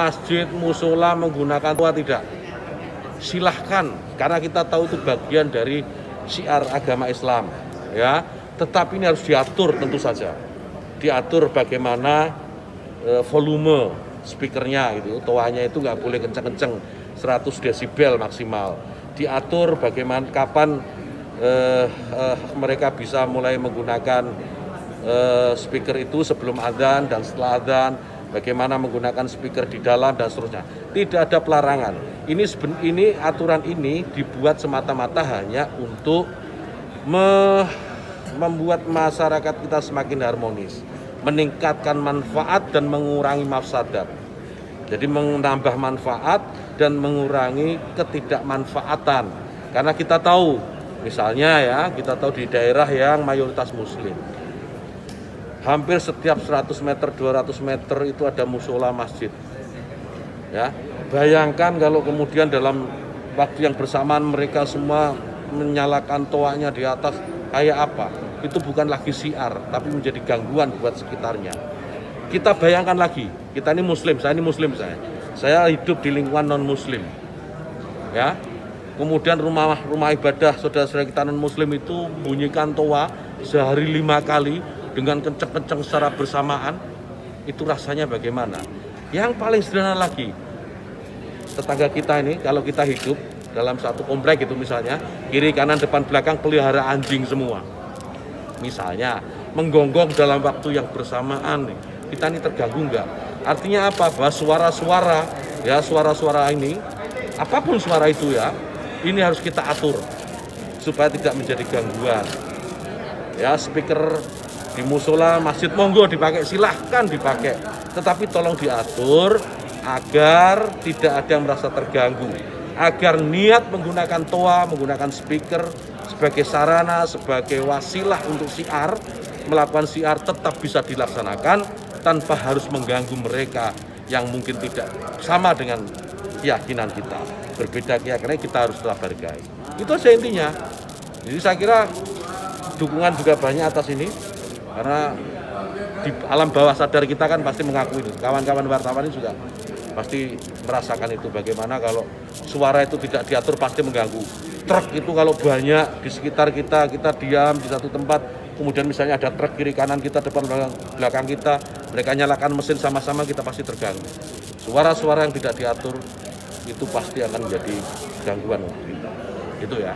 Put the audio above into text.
masjid, musola menggunakan toa tidak. Silahkan, karena kita tahu itu bagian dari syiar agama Islam, ya. Tetapi ini harus diatur tentu saja. Diatur bagaimana volume speakernya gitu, toanya itu nggak boleh kenceng-kenceng, 100 desibel maksimal. Diatur bagaimana kapan mereka bisa mulai menggunakan speaker itu sebelum adzan dan setelah adzan, bagaimana menggunakan speaker di dalam dan seterusnya. Tidak ada pelarangan. Ini aturan ini dibuat semata-mata hanya untuk membuat masyarakat kita semakin harmonis, meningkatkan manfaat dan mengurangi mafsadat. Jadi menambah manfaat dan mengurangi ketidakmanfaatan. Karena kita tahu, misalnya ya, kita tahu di daerah yang mayoritas muslim, hampir setiap 100 meter, 200 meter itu ada musola masjid. Ya, bayangkan kalau kemudian dalam waktu yang bersamaan mereka semua menyalakan toanya di atas, kayak apa? Itu bukan lagi syiar, tapi menjadi gangguan buat sekitarnya. Kita bayangkan lagi, kita ini muslim, saya hidup di lingkungan non muslim, ya. Kemudian rumah ibadah saudara-saudara kita non muslim itu bunyikan toa sehari 5 kali dengan kenceng-kenceng secara bersamaan, itu rasanya bagaimana? Yang paling sederhana lagi, tetangga kita ini kalau kita hidup dalam satu komplek itu misalnya, kiri kanan depan belakang pelihara anjing semua. Misalnya menggonggong dalam waktu yang bersamaan nih, kita ini terganggu enggak? Artinya apa? Bahwa suara-suara ini, apapun suara itu ya, ini harus kita atur supaya tidak menjadi gangguan. Ya, speaker di musola, masjid, monggo dipakai, silahkan dipakai. Tetapi tolong diatur agar tidak ada yang merasa terganggu. Agar niat menggunakan toa, menggunakan speaker sebagai sarana, sebagai wasilah untuk syiar, melakukan syiar tetap bisa dilaksanakan tanpa harus mengganggu mereka yang mungkin tidak sama dengan keyakinan kita. Berbeda keyakinan, kita harus tetap hargai. Itu saja intinya. Jadi saya kira dukungan juga banyak atas ini, karena di alam bawah sadar kita kan pasti mengakui itu. Kawan-kawan wartawan ini juga pasti merasakan itu, bagaimana kalau suara itu tidak diatur pasti mengganggu. Truk itu kalau banyak di sekitar kita diam di satu tempat, kemudian misalnya ada truk kiri kanan kita, depan belakang kita, mereka nyalakan mesin sama-sama, kita pasti terganggu. Suara-suara yang tidak diatur itu pasti akan menjadi gangguan untuk kita. Itu ya.